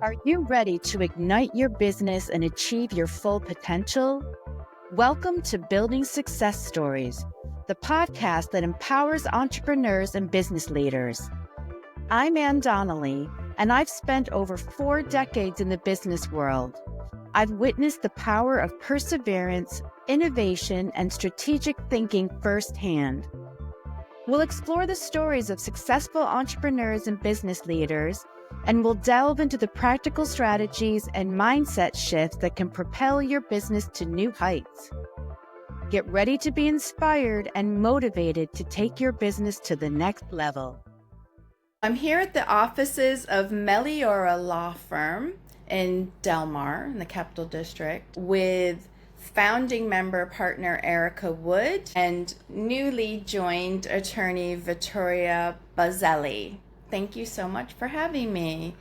Are you ready to ignite your business and achieve your full potential? Welcome to Building Success Stories, the podcast that empowers entrepreneurs and business leaders. I'm Ann Donnelly, and I've spent over 4 decades in the business world. I've witnessed the power of perseverance, innovation, and strategic thinking firsthand. We'll explore the stories of successful entrepreneurs and business leaders, and we'll delve into the practical strategies and mindset shifts that can propel your business to new heights. Get ready to be inspired and motivated to take your business to the next level. I'm here at the offices of Meliora Law Firm in Del Mar, in the Capital District, with founding member partner Erika and newly joined attorney Vittoria Buzzelli. Thank you so much for having me.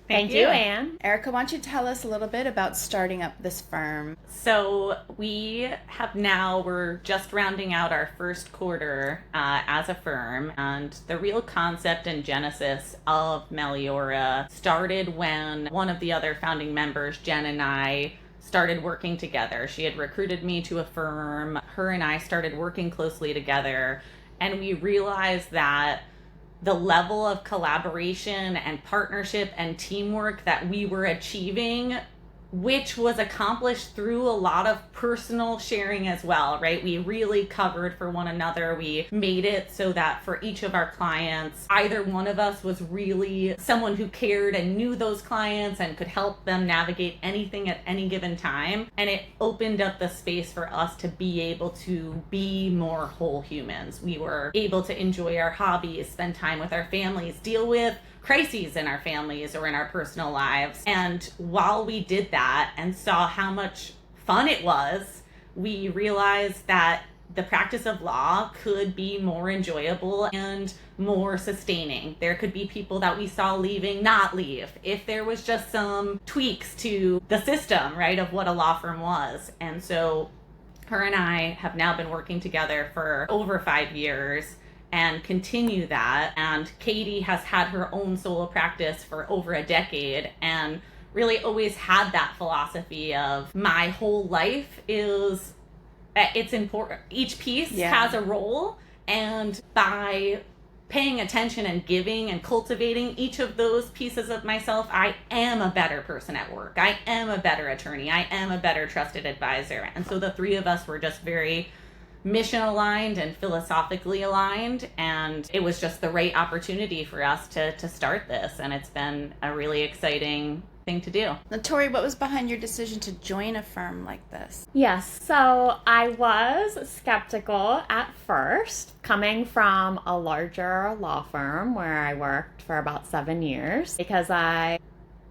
Thank you, Ann. Erika, why don't you tell us a little bit about starting up this firm? So we're just rounding out our first quarter as a firm, and the real concept and genesis of Meliora started when one of the other founding members, Jen, and I started working together. She had recruited me to a firm. Her and I started working closely together, and we realized that the level of collaboration and partnership and teamwork that we were achieving, which was accomplished through a lot of personal sharing as well, right? We really covered for one another. We made it so that for each of our clients, either one of us was really someone who cared and knew those clients and could help them navigate anything at any given time. And it opened up the space for us to be able to be more whole humans. We were able to enjoy our hobbies, spend time with our families, deal with crises in our families or in our personal lives. And while we did that and saw how much fun it was, we realized that the practice of law could be more enjoyable and more sustaining. There could be people that we saw leaving not leave if there was just some tweaks to the system, right, of what a law firm was. And so her and I have now been working together for over 5 years and continue that. And Katie has had her own solo practice for over a decade and really always had that philosophy of my whole life is, it's important. Each piece has a role, and by paying attention and giving and cultivating each of those pieces of myself, I am a better person at work. I am a better attorney. I am a better trusted advisor. And so the three of us were just very mission aligned and philosophically aligned, and it was just the right opportunity for us to start this, and it's been a really exciting thing to do. Now, Tori, what was behind your decision to join a firm like this? Yes, so I was skeptical at first, coming from a larger law firm where I worked for about 7 years, because I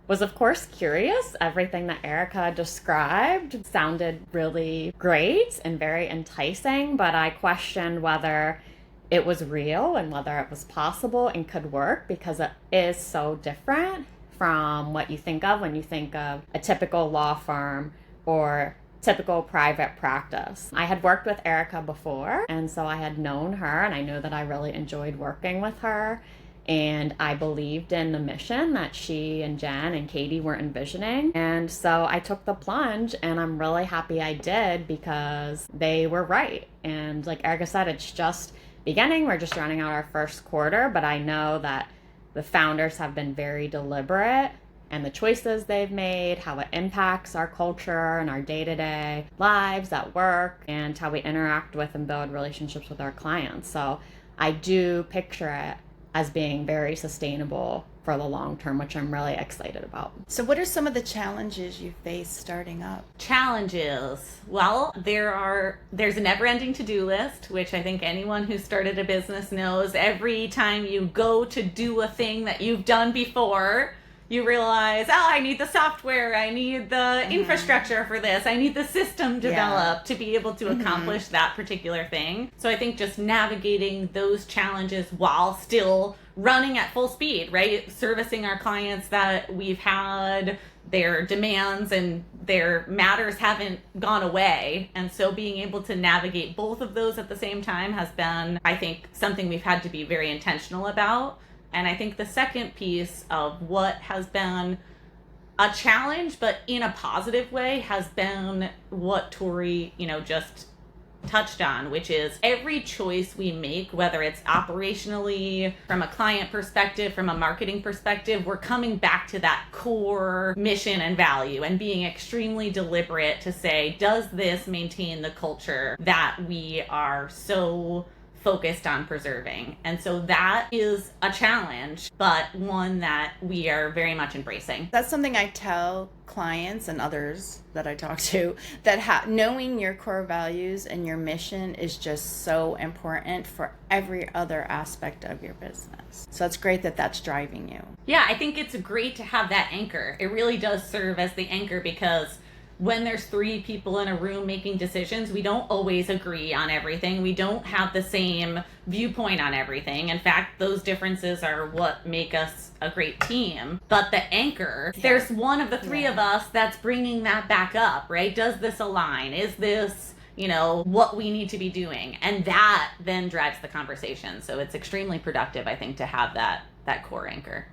was of course curious. Everything that Erika described sounded really great and very enticing, but I questioned whether it was real and whether it was possible and could work, because it is so different from what you think of when you think of a typical law firm or typical private practice. I had worked with Erika before, and so I had known her, and I knew that I really enjoyed working with her. And I believed in the mission that she and Jen and Katie were envisioning. And so I took the plunge, and I'm really happy I did, because they were right. And like Erika said, it's just beginning. We're just rounding out our first quarter, but I know that the founders have been very deliberate, and the choices they've made, how it impacts our culture and our day-to-day lives at work, and how we interact with and build relationships with our clients. So I do picture it as being very sustainable for the long term, which I'm really excited about. So what are some of the challenges you face starting up? Challenges. Well, there's a never-ending to-do list, which I think anyone who started a business knows. Every time you go to do a thing that you've done before, you realize, I need the software, I need the infrastructure for this, I need the system developed to be able to accomplish that particular thing. So I think just navigating those challenges while still running at full speed, right? Servicing our clients that we've had, their demands and their matters haven't gone away. And so being able to navigate both of those at the same time has been, I think, something we've had to be very intentional about. And I think the second piece of what has been a challenge, but in a positive way, has been what Tori, just touched on, which is every choice we make, whether it's operationally, from a client perspective, from a marketing perspective, we're coming back to that core mission and value and being extremely deliberate to say, does this maintain the culture that we are so focused on preserving? And so that is a challenge, but one that we are very much embracing. That's something I tell clients and others that I talk to, that knowing your core values and your mission is just so important for every other aspect of your business. So it's great that that's driving you. Yeah, I think it's great to have that anchor. It really does serve as the anchor, because when there's 3 people in a room making decisions, we don't always agree on everything. We don't have the same viewpoint on everything. In fact, those differences are what make us a great team. But the anchor, there's one of the 3 of us that's bringing that back up, right? Does this align? Is this, what we need to be doing? And that then drives the conversation. So it's extremely productive, I think, to have that core anchor.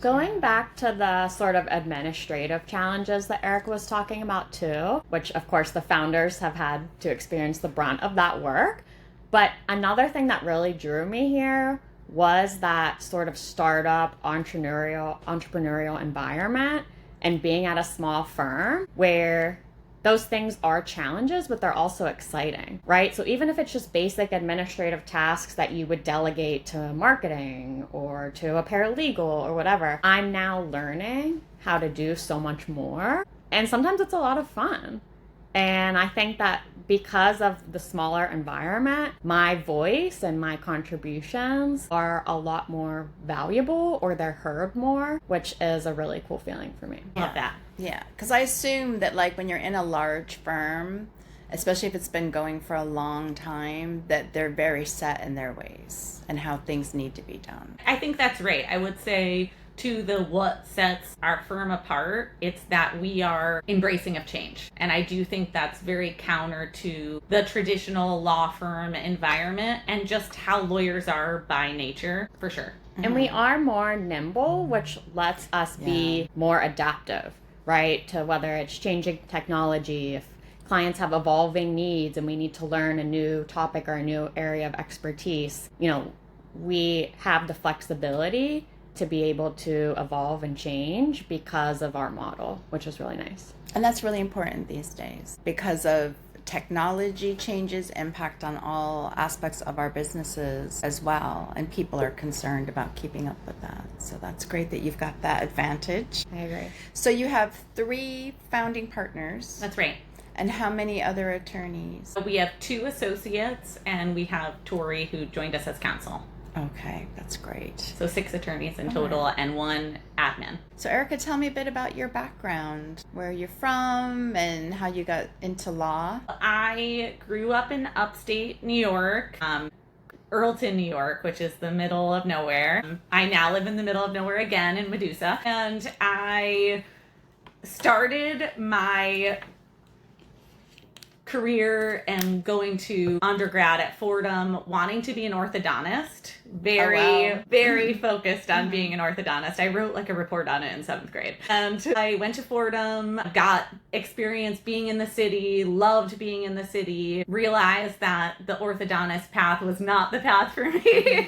Going back to the sort of administrative challenges that Erika was talking about too, which of course the founders have had to experience the brunt of that work. But another thing that really drew me here was that sort of startup entrepreneurial environment, and being at a small firm where those things are challenges, but they're also exciting, right? So even if it's just basic administrative tasks that you would delegate to marketing or to a paralegal or whatever, I'm now learning how to do so much more. And sometimes it's a lot of fun. And I think that because of the smaller environment, my voice and my contributions are a lot more valuable, or they're heard more, which is a really cool feeling for me. Love that. Yeah, because I assume that like when you're in a large firm, especially if it's been going for a long time, that they're very set in their ways and how things need to be done. I think that's right. I would say to the what sets our firm apart, it's that we are embracing of change. And I do think that's very counter to the traditional law firm environment and just how lawyers are by nature, for sure. And we are more nimble, which lets us be more adaptive, right? To whether it's changing technology, if clients have evolving needs and we need to learn a new topic or a new area of expertise, we have the flexibility to be able to evolve and change because of our model, which is really nice. And that's really important these days because of technology changes impact on all aspects of our businesses as well. And people are concerned about keeping up with that. So that's great that you've got that advantage. I agree. So you have 3 founding partners. That's right. And how many other attorneys? We have 2 associates, and we have Tori, who joined us as counsel. Okay, that's great. So 6 attorneys in total and 1 admin. So Erika, tell me a bit about your background, where you're from and how you got into law. I grew up in upstate New York, Earlton, New York, which is the middle of nowhere. I now live in the middle of nowhere again in Medusa. And I started my career and going to undergrad at Fordham wanting to be an orthodontist. Very focused on being an orthodontist. I wrote like a report on it in 7th grade. And I went to Fordham, got experience being in the city, loved being in the city, realized that the orthodontist path was not the path for me.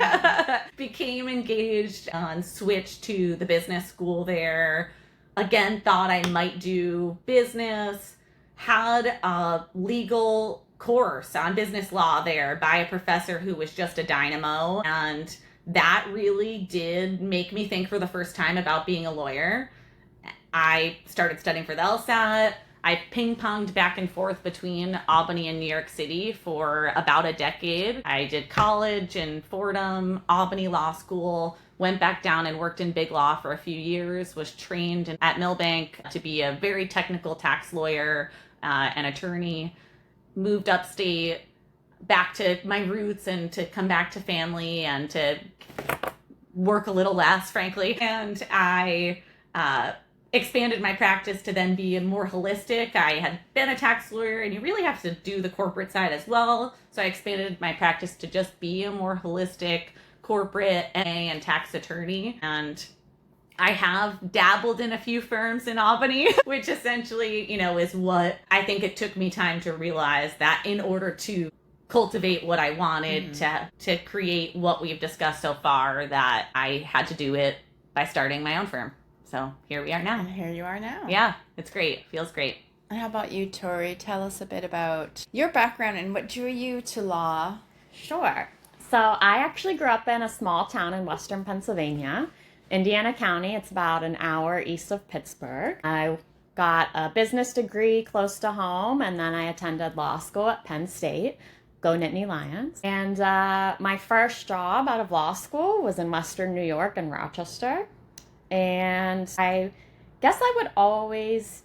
Became engaged and switched to the business school there. Again, thought I might do business. Had a legal course on business law there by a professor who was just a dynamo. And that really did make me think for the first time about being a lawyer. I started studying for the LSAT. I ping-ponged back and forth between Albany and New York City for about a decade. I did college in Fordham, Albany Law School, went back down and worked in big law for a few years, was trained at Milbank to be a very technical tax lawyer, an attorney, moved upstate back to my roots and to come back to family and to work a little less, frankly. And I expanded my practice to then be more holistic. I had been a tax lawyer, and you really have to do the corporate side as well. So I expanded my practice to just be a more holistic corporate and tax attorney. And I have dabbled in a few firms in Albany, which essentially, is what I think it took me time to realize that in order to cultivate what I wanted to create what we've discussed so far, that I had to do it by starting my own firm. So here we are now. And here you are now. Yeah, it's great. Feels great. And how about you, Tori? Tell us a bit about your background and what drew you to law. Sure. So I actually grew up in a small town in western Pennsylvania, Indiana County. It's about an hour east of Pittsburgh. I got a business degree close to home, and then I attended law school at Penn State. Go Nittany Lions. And my first job out of law school was in Western New York in Rochester. And I guess I would always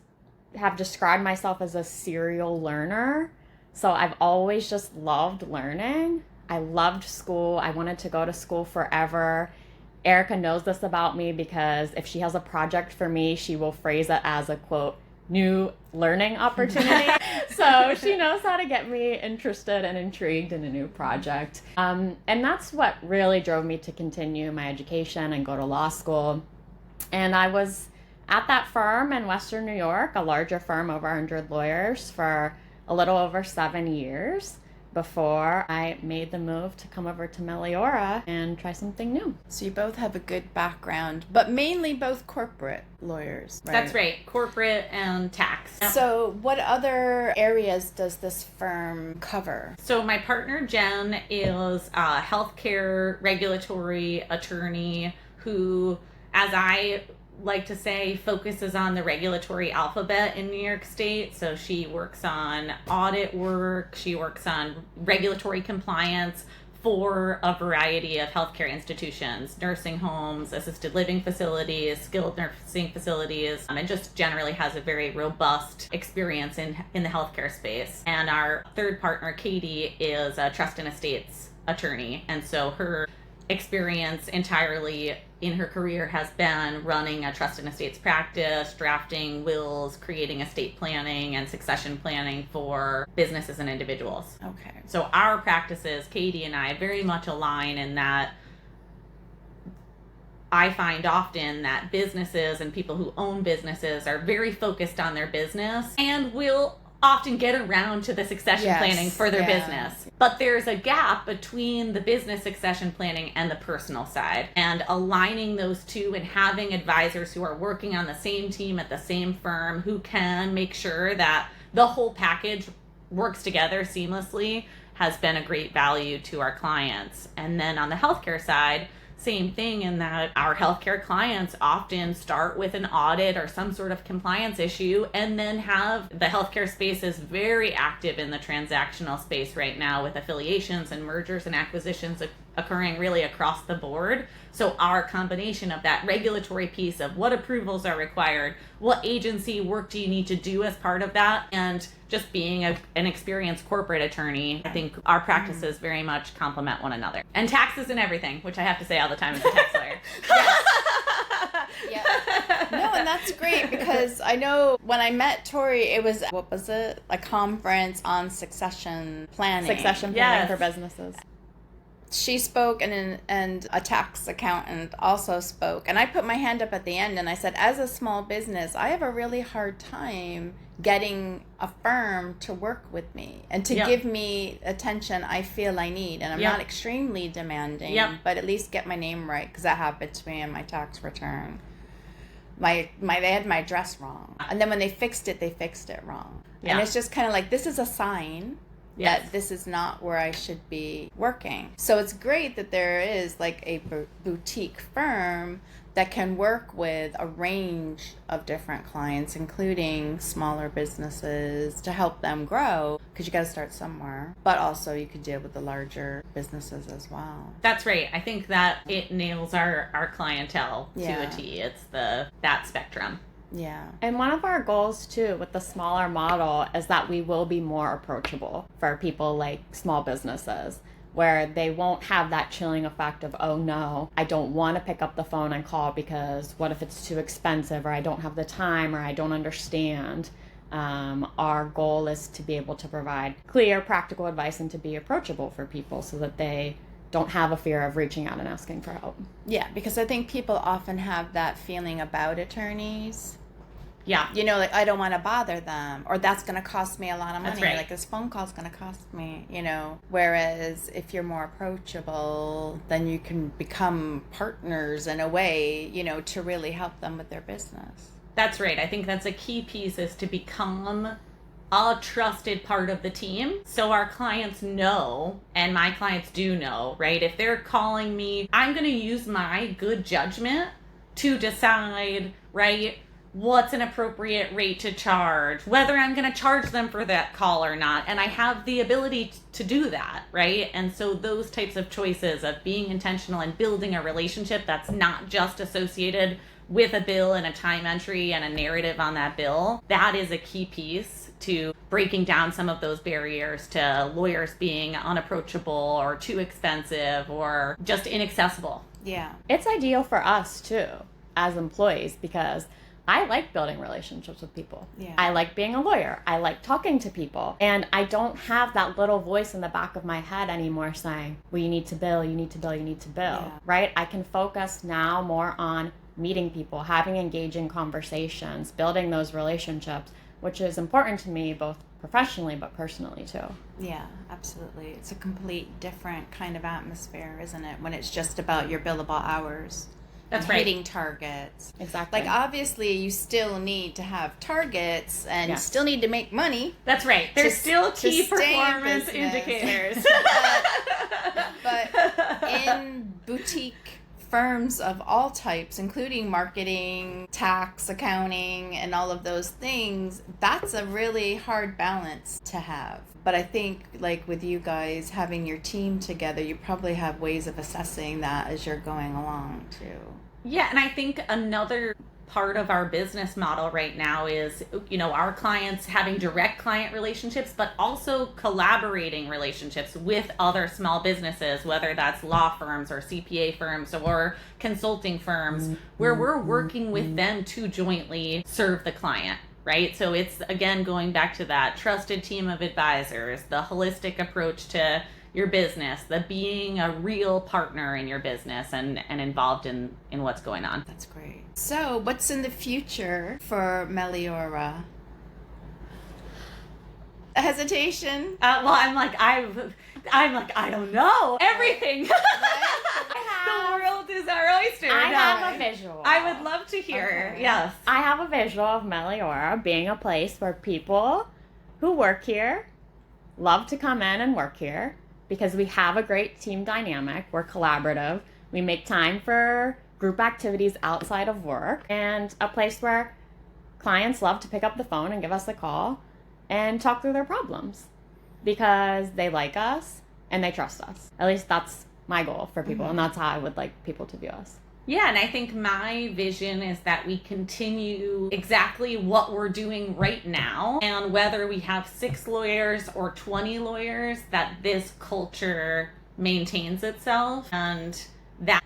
have described myself as a serial learner. So I've always just loved learning. I loved school. I wanted to go to school forever. Erika knows this about me because if she has a project for me, she will phrase it as a, quote, new learning opportunity. So she knows how to get me interested and intrigued in a new project. And that's what really drove me to continue my education and go to law school. And I was at that firm in Western New York, a larger firm, over 100 lawyers, for a little over 7 years before I made the move to come over to Meliora and try something new. So you both have a good background, but mainly both corporate lawyers, right? That's right. Corporate and tax. So what other areas does this firm cover? So my partner, Jen, is a healthcare regulatory attorney who, as I like to say, focuses on the regulatory alphabet in New York State. So she works on audit work, she works on regulatory compliance for a variety of healthcare institutions, nursing homes, assisted living facilities, skilled nursing facilities, and just generally has a very robust experience in the healthcare space. And our third partner, Katie, is a trust and estates attorney. And so her experience entirely in her career has been running a trust and estates practice, drafting wills, creating estate planning and succession planning for businesses and individuals. Okay. So our practices, Katie and I, very much align in that I find often that businesses and people who own businesses are very focused on their business and will often get around to the succession planning for their business. But there's a gap between the business succession planning and the personal side. And aligning those two and having advisors who are working on the same team at the same firm who can make sure that the whole package works together seamlessly has been a great value to our clients. And then on the healthcare side, same thing in that our healthcare clients often start with an audit or some sort of compliance issue and then have the healthcare space is very active in the transactional space right now with affiliations and mergers and acquisitions occurring really across the board. So our combination of that regulatory piece of what approvals are required, what agency work do you need to do as part of that, and just being an experienced corporate attorney, I think our practices very much complement one another. And taxes and everything, which I have to say all the time as a tax lawyer. Yeah. No, and that's great because I know when I met Tori, it was, what was it? A conference on succession planning. Succession planning for businesses. She spoke and a tax accountant also spoke. And I put my hand up at the end and I said, as a small business, I have a really hard time getting a firm to work with me and to give me attention I feel I need. And I'm not extremely demanding, but at least get my name right, because that happened to me in my tax return. They had my address wrong. And then when they fixed it wrong. And it's just kind of like, this is a sign that this is not where I should be working. So it's great that there is like a boutique firm that can work with a range of different clients, including smaller businesses, to help them grow, because you got to start somewhere. But also you could deal with the larger businesses as well. That's right. I think that it nails our clientele to a T. It's that spectrum. Yeah. And one of our goals too with the smaller model is that we will be more approachable for people like small businesses, where they won't have that chilling effect of, oh no, I don't want to pick up the phone and call because what if it's too expensive, or I don't have the time, or I don't understand. Our goal is to be able to provide clear, practical advice and to be approachable for people so that they don't have a fear of reaching out and asking for help. Yeah, because I think people often have that feeling about attorneys. Yeah. You know, like, I don't want to bother them, or that's going to cost me a lot of money. That's right. Like, this phone call's going to cost me, you know. Whereas if you're more approachable, then you can become partners in a way, you know, to really help them with their business. That's right. I think that's a key piece, is to become a trusted part of the team. So our clients know, and my clients do know, right? If they're calling me, I'm going to use my good judgment to decide, right, what's an appropriate rate to charge, whether I'm going to charge them for that call or not. And I have the ability to do that, right? And so those types of choices of being intentional and building a relationship that's not just associated with a bill and a time entry and a narrative on that bill, that is a key piece to breaking down some of those barriers to lawyers being unapproachable or too expensive or just inaccessible. Yeah. It's ideal for us too, as employees, because I like building relationships with people. Yeah. I like being a lawyer. I like talking to people. And I don't have that little voice in the back of my head anymore saying, well, you need to bill, you need to bill, you need to bill, Yeah. right? I can focus now more on meeting people, having engaging conversations, building those relationships, which is important to me both professionally but personally too. Yeah, absolutely. It's a complete different kind of atmosphere, isn't it? When it's just about your billable hours. That's and right. Hitting targets. Exactly. Like, obviously, you still need to have targets and Yes. still need to make money. That's right. There's To- still to key stay in performance business. indicators. But in boutique firms of all types, including marketing, tax, accounting, and all of those things, that's a really hard balance to have. But I think, like with you guys having your team together, you probably have ways of assessing that as you're going along too. Yeah, and I think another part of our business model right now is, you know, our clients having direct client relationships, but also collaborating relationships with other small businesses, whether that's law firms or CPA firms or consulting firms, where we're working with them to jointly serve the client, right? So it's, again, going back to that trusted team of advisors, the holistic approach to your business, the being a real partner in your business and involved in what's going on. That's great. So, what's in the future for Meliora? A hesitation? Well, I'm like, I don't know. Everything. The world is our oyster. I No. have a visual. I would love to hear. Okay. Yes. I have a visual of Meliora being a place where people who work here love to come in and work here because we have a great team dynamic. We're collaborative. We make time for group activities outside of work, and a place where clients love to pick up the phone and give us a call and talk through their problems because they like us and they trust us. At least that's my goal for people, and that's how I would like people to view us. Yeah, and I think my vision is that we continue exactly what we're doing right now, and whether we have 6 lawyers or 20 lawyers, that this culture maintains itself and that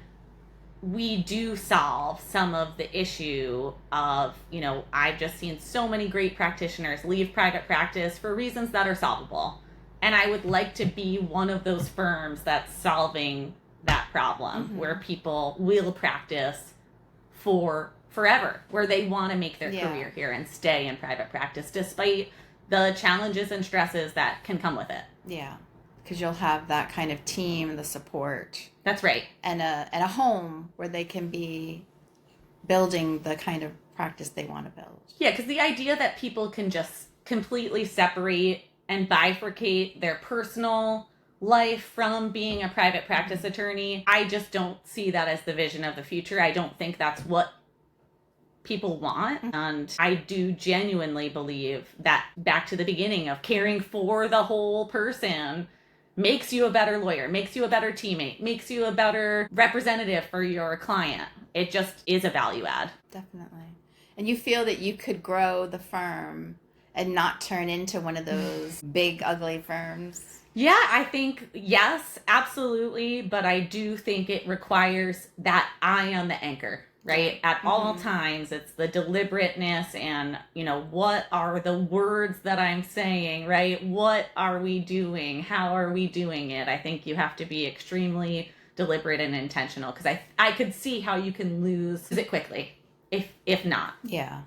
we do solve some of the issue of, you know, I've just seen so many great practitioners leave private practice for reasons that are solvable. And I would like to be one of those firms that's solving that problem, where people will practice for forever, where they want to make their career here and stay in private practice despite the challenges and stresses that can come with it. Yeah, because you'll have that kind of team, the support, That's right. and a home where they can be building the kind of practice they want to build. Yeah, because the idea that people can just completely separate and bifurcate their personal life from being a private practice attorney, I just don't see that as the vision of the future. I don't think that's what people want. And I do genuinely believe that, back to the beginning of caring for the whole person, makes you a better lawyer, makes you a better teammate, makes you a better representative for your client. It just is a value add. Definitely. And you feel that you could grow the firm and not turn into one of those big, ugly firms? Yeah, I think, yes, absolutely. But I do think it requires that eye on the anchor, right? At all times, it's the deliberateness and, what are the words that I'm saying, right? What are we doing? How are we doing it? I think you have to be extremely deliberate and intentional, because I could see how you can lose it quickly if not. Yeah.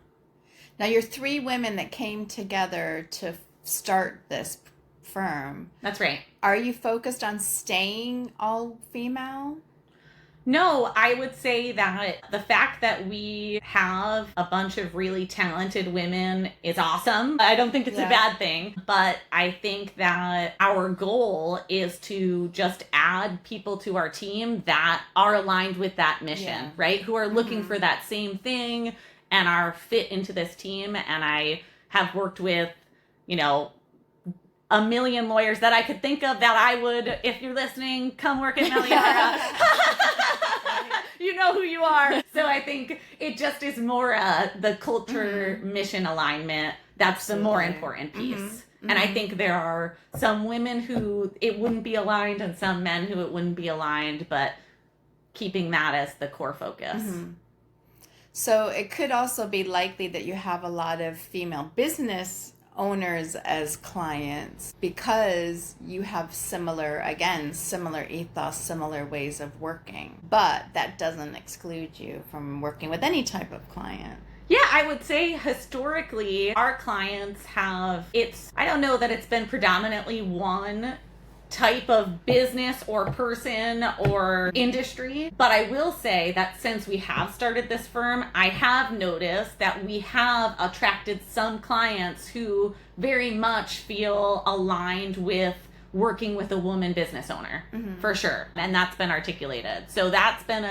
Now, you're 3 women that came together to start this firm. That's right. Are you focused on staying all female? No, I would say that the fact that we have a bunch of really talented women is awesome. I don't think it's a bad thing, but I think that our goal is to just add people to our team that are aligned with that mission, right? Who are looking for that same thing and are fit into this team. And I have worked with, a million lawyers that I could think of that I would, if you're listening, come work at Meliora. You know who you are. So I think it just is more the culture mission alignment. That's the more important piece. And I think there are some women who it wouldn't be aligned and some men who it wouldn't be aligned, but keeping that as the core focus. So it could also be likely that you have a lot of female business owners as clients because you have similar ethos, similar ways of working. But that doesn't exclude you from working with any type of client. Yeah, I would say historically our clients I don't know that it's been predominantly one type of business or person or industry, but I will say that since we have started this firm, I have noticed that we have attracted some clients who very much feel aligned with working with a woman business owner, for sure. And that's been articulated. So that's been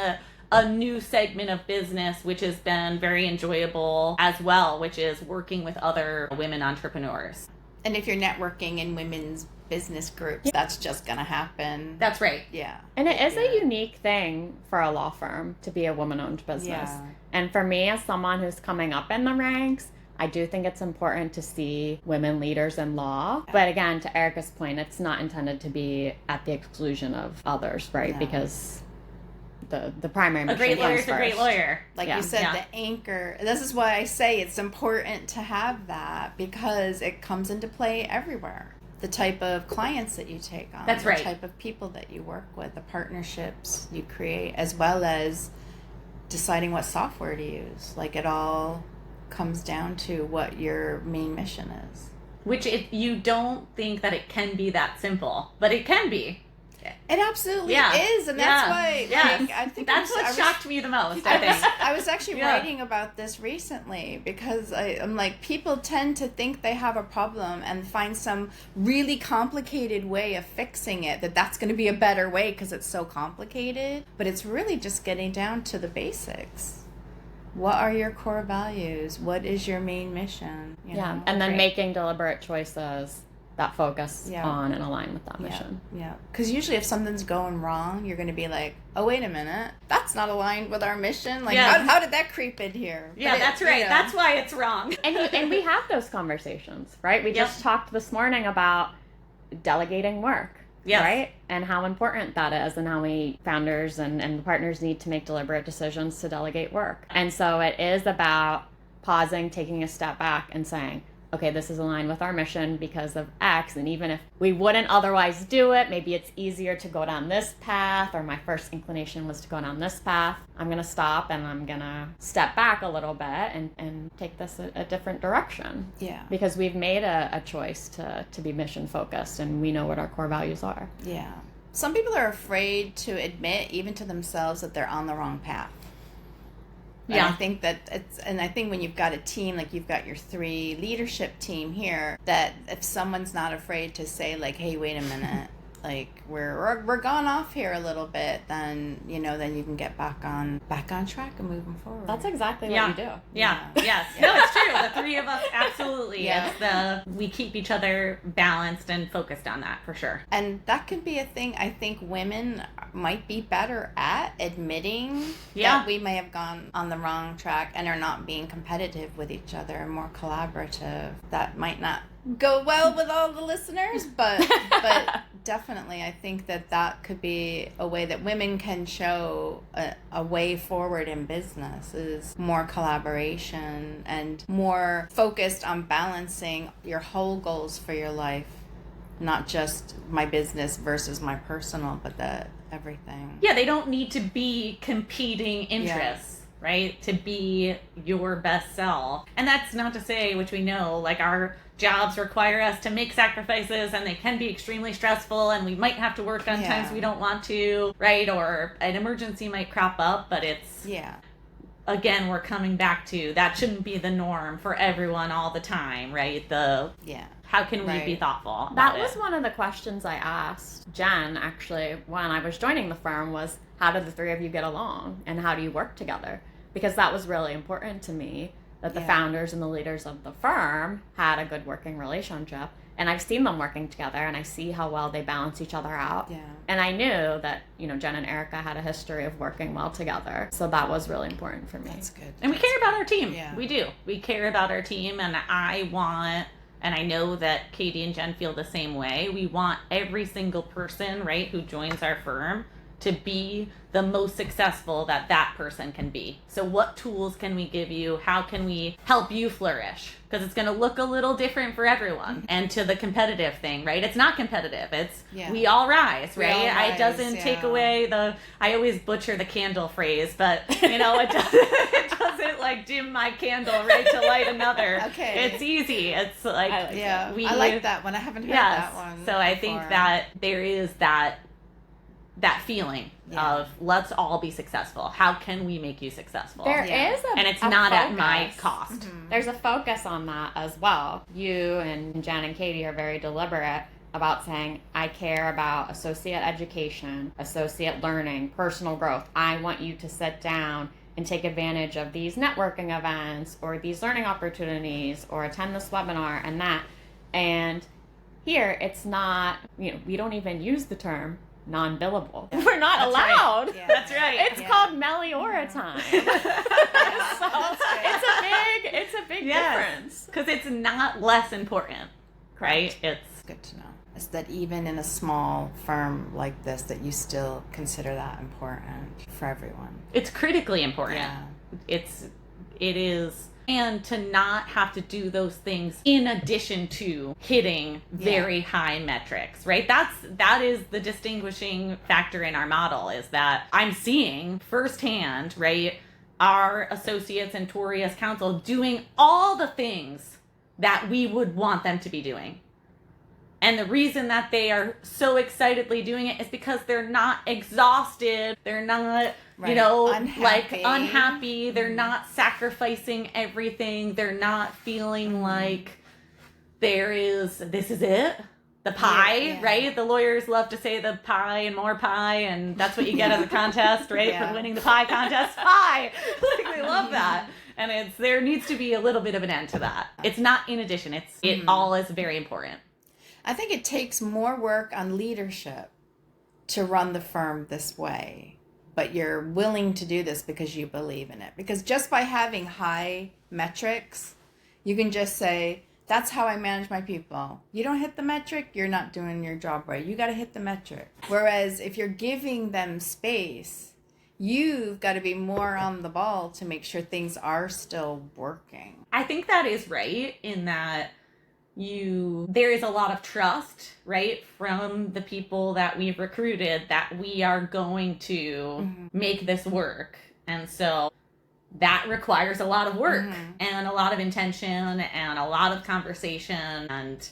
a new segment of business, which has been very enjoyable as well, which is working with other women entrepreneurs. And if you're networking in women's business groups, that's just going to happen. That's right. Yeah. And it is a unique thing for a law firm to be a woman-owned business. Yeah. And for me, as someone who's coming up in the ranks, I do think it's important to see women leaders in law. But again, to Erika's point, it's not intended to be at the exclusion of others, right? No. Because the primary mission A great lawyer comes is a great first. lawyer. Like you said, the anchor. This is why I say it's important to have that, because it comes into play everywhere. The type of clients that you take on. That's right. The type of people that you work with, the partnerships you create, as well as deciding what software to use. Like, it all comes down to what your main mission is. Which you don't think that it can be that simple, but it can be. It absolutely is, and that's why I think that's what shocked me the most. I think I was actually writing about this recently because I'm like, people tend to think they have a problem and find some really complicated way of fixing it, that's going to be a better way because it's so complicated. But it's really just getting down to the basics. What are your core values? What is your main mission? You know? And then making deliberate choices that focus on and align with that mission. Yeah. Because usually if something's going wrong, you're going to be like, oh, wait a minute. That's not aligned with our mission. Like, how did that creep in here? Yeah, that's right. That's why it's wrong. And we have those conversations, right? We just talked this morning about delegating work, right? And how important that is, and how we founders and partners need to make deliberate decisions to delegate work. And so it is about pausing, taking a step back and saying, okay, this is aligned with our mission because of X, and even if we wouldn't otherwise do it, maybe it's easier to go down this path, or my first inclination was to go down this path. I'm going to stop and I'm going to step back a little bit and take this a different direction. Yeah. Because we've made a choice to be mission focused, and we know what our core values are. Yeah. Some people are afraid to admit, even to themselves, that they're on the wrong path. And I think I think when you've got a team, like you've got your 3 leadership team here, that if someone's not afraid to say, like, hey, wait a minute, like we're gone off here a little bit, then then you can get back on track and moving forward. That's exactly what you do. Yes. No, it's true. The 3 of us, absolutely. It's we keep each other balanced and focused on that, for sure. And that could be a thing I think women might be better at admitting that we may have gone on the wrong track and are not being competitive with each other and more collaborative. That might not go well with all the listeners, but definitely I think that could be a way that women can show a way forward in business, is more collaboration and more focused on balancing your whole goals for your life, not just my business versus my personal, but everything. Yeah, they don't need to be competing interests. Right? To be your best self. And that's not to say, which we know, like our jobs require us to make sacrifices and they can be extremely stressful and we might have to work on times we don't want to, right? Or an emergency might crop up, but it's, again, we're coming back to that shouldn't be the norm for everyone all the time, right? How can we be thoughtful about That was one of the questions I asked Jen, actually, when I was joining the firm was, how do the three of you get along and how do you work together? Because that was really important to me, that the founders and the leaders of the firm had a good working relationship. And I've seen them working together and I see how well they balance each other out. Yeah. And I knew that, Jen and Erika had a history of working well together. So that was really important for me. That's good. And we care about our team. Yeah. We do. We care about our team, and and I know that Katie and Jen feel the same way. We want every single person, right, who joins our firm to be the most successful that person can be. So what tools can we give you? How can we help you flourish? Because it's going to look a little different for everyone. And to the competitive thing, right? It's not competitive. It's we all rise, right? It doesn't take away I always butcher the candle phrase, but it doesn't like dim my candle, right, to light another. Okay. It's easy. It's like, I like that one. I haven't heard that one. So I think that there is that feeling of let's all be successful. How can we make you successful? There is and it's not focus. At my cost. Mm-hmm. There's a focus on that as well. You and Jen and Katie are very deliberate about saying, I care about associate education, associate learning, personal growth. I want you to sit down and take advantage of these networking events or these learning opportunities or attend this webinar and that. And here it's not, we don't even use the term non-billable. Yeah. We're not allowed. Right. Yeah. That's right. It's called Meliora time. So it's a big difference. Because it's not less important, right? It's good to know. Is that even in a small firm like this, that you still consider that important for everyone? It's critically important. Yeah. It is. And to not have to do those things in addition to hitting very high metrics, right? That is the distinguishing factor in our model, is that I'm seeing firsthand, right, our associates and Tori as counsel doing all the things that we would want them to be doing. And the reason that they are so excitedly doing it is because they're not exhausted. They're not, unhappy. They're not sacrificing everything. They're not feeling like this is it. The pie, right? The lawyers love to say the pie and more pie, and that's what you get as a contest, right? For winning the pie contest, pie. Like, they love that. And there needs to be a little bit of an end to that. It's not in addition. It all is very important. I think it takes more work on leadership to run the firm this way, but you're willing to do this because you believe in it. Because just by having high metrics, you can just say, that's how I manage my people. You don't hit the metric, you're not doing your job right. You got to hit the metric. Whereas if you're giving them space, you've got to be more on the ball to make sure things are still working. I think that is right, in that there is a lot of trust, right, from the people that we've recruited that we are going to make this work. And so that requires a lot of work and a lot of intention and a lot of conversation. And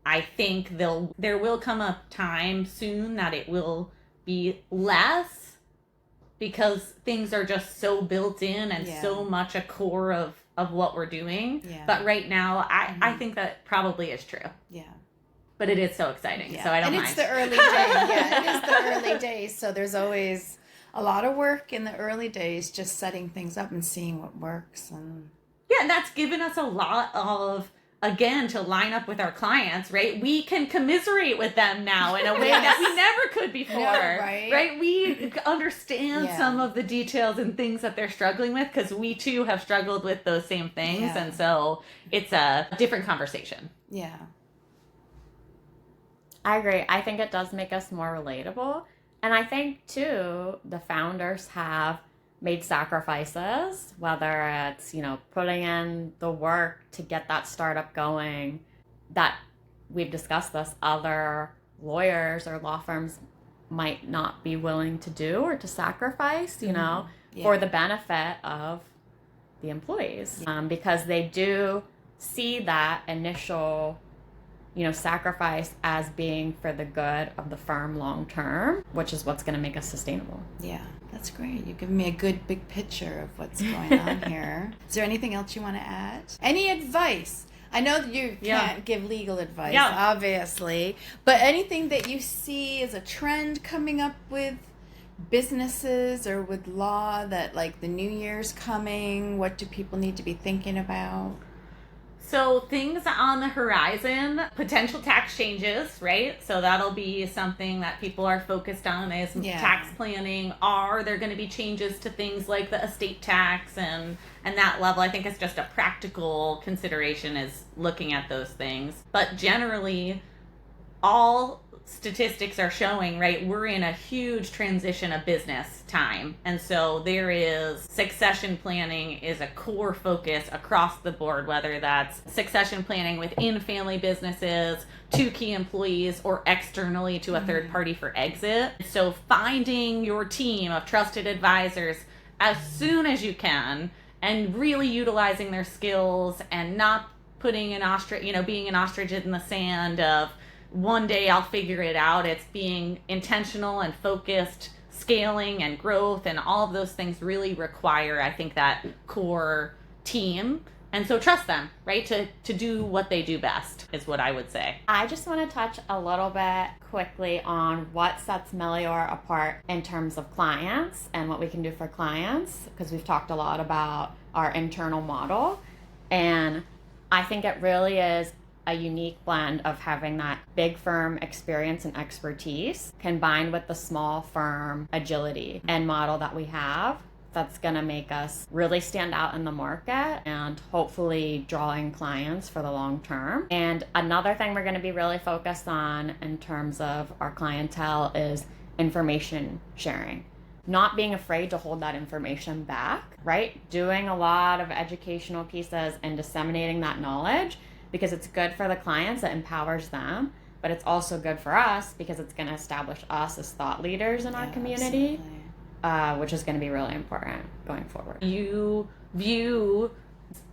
I think there will come a time soon that it will be less, because things are just so built in and so much a core of what we're doing. Yeah. But right now, I think that probably is true. Yeah. But it is so exciting, so I don't mind. And it's the early days. It is the early days. So there's always a lot of work in the early days, just setting things up and seeing what works. And and that's given us a lot of again, to line up with our clients, right? We can commiserate with them now in a way that we never could before, right? We understand some of the details and things that they're struggling with because we too have struggled with those same things. And so it's a different conversation. Yeah. I agree. I think it does make us more relatable. And I think too, the founders have made sacrifices, whether it's, putting in the work to get that startup going, that we've discussed this, other lawyers or law firms might not be willing to do or to sacrifice, for the benefit of the employees, because they do see that initial sacrifice as being for the good of the firm long term, which is what's going to make us sustainable. Yeah, that's great. You've given me a good big picture of what's going on here. Is there anything else you want to add? Any advice? I know that you can't give legal advice, obviously, but anything that you see as a trend coming up with businesses or with law that, like, the new year's coming, what do people need to be thinking about? So things on the horizon, potential tax changes, right? So that'll be something that people are focused on is tax planning. Are there going to be changes to things like the estate tax and that level? I think it's just a practical consideration is looking at those things. But generally, all statistics are showing, right, we're in a huge transition of business time. And so there is succession planning is a core focus across the board, whether that's succession planning within family businesses, to key employees, or externally to a third party for exit. So finding your team of trusted advisors as soon as you can and really utilizing their skills and not putting an ostrich, being an ostrich in the sand of one day I'll figure it out. It's being intentional and focused, scaling and growth, and all of those things really require, I think, that core team. And so trust them, right, to do what they do best is what I would say. I just want to touch a little bit quickly on what sets Meliora apart in terms of clients and what we can do for clients, because we've talked a lot about our internal model. And I think it really is a unique blend of having that big firm experience and expertise combined with the small firm agility and model that we have that's going to make us really stand out in the market and hopefully drawing clients for the long term. And another thing we're going to be really focused on in terms of our clientele is information sharing. Not being afraid to hold that information back, right? Doing a lot of educational pieces and disseminating that knowledge, because it's good for the clients, it empowers them, but it's also good for us because it's going to establish us as thought leaders in our community, which is going to be really important going forward. You view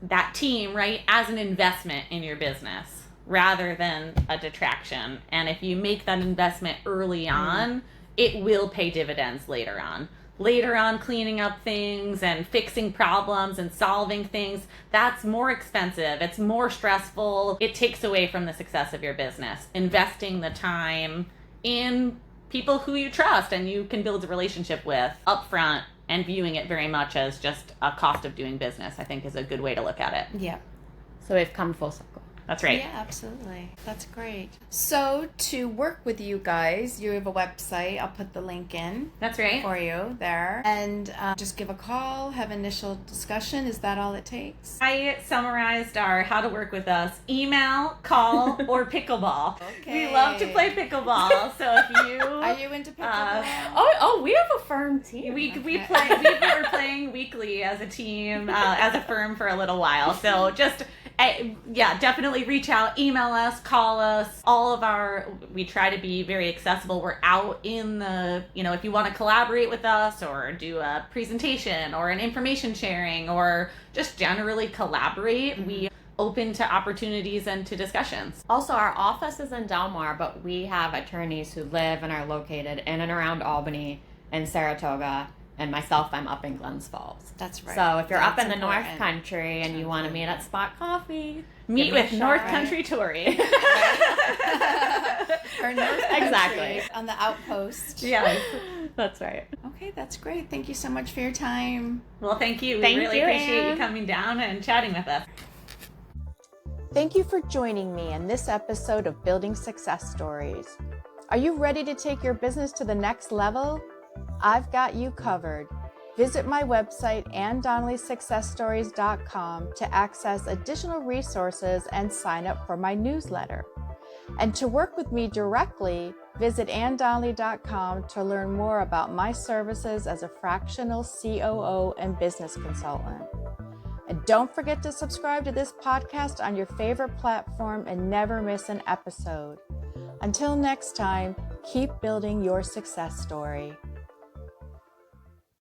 that team, right, as an investment in your business rather than a detraction. And if you make that investment early on, it will pay dividends later on. Later on, cleaning up things and fixing problems and solving things, that's more expensive. It's more stressful. It takes away from the success of your business. Investing the time in people who you trust and you can build a relationship with upfront and viewing it very much as just a cost of doing business, I think is a good way to look at it. Yeah. So we've come full circle. That's right. Yeah, absolutely. That's great. So to work with you guys, you have a website. I'll put the link in. That's right. For you there. And just give a call, have initial discussion. Is that all it takes? I summarized our how to work with us: email, call, or pickleball. Okay. We love to play pickleball. So if you... Are you into pickleball? We have a firm team. We were playing weekly as a team, as a firm for a little while. So just... definitely reach out, email us, call us. We try to be very accessible. We're out in the, if you want to collaborate with us or do a presentation or an information sharing or just generally collaborate, we open to opportunities and to discussions. Also, our office is in Del Mar, but we have attorneys who live and are located in and around Albany and Saratoga. And myself, I'm up in Glens Falls. That's right. So if you're up in the North Country and you want to meet at Spot Coffee, meet with North Country Tori. Or North Country. Exactly. On the outpost. Yeah, that's right. Okay, that's great. Thank you so much for your time. Well, thank you. Thank we really you, appreciate Anne. you coming down and chatting with us. Thank you for joining me in this episode of Building Success Stories. Are you ready to take your business to the next level? I've got you covered. Visit my website, AnnDonnellySuccessStories.com, to access additional resources and sign up for my newsletter. And to work with me directly, visit AnnDonnelly.com to learn more about my services as a fractional COO and business consultant. And don't forget to subscribe to this podcast on your favorite platform and never miss an episode. Until next time, keep building your success story.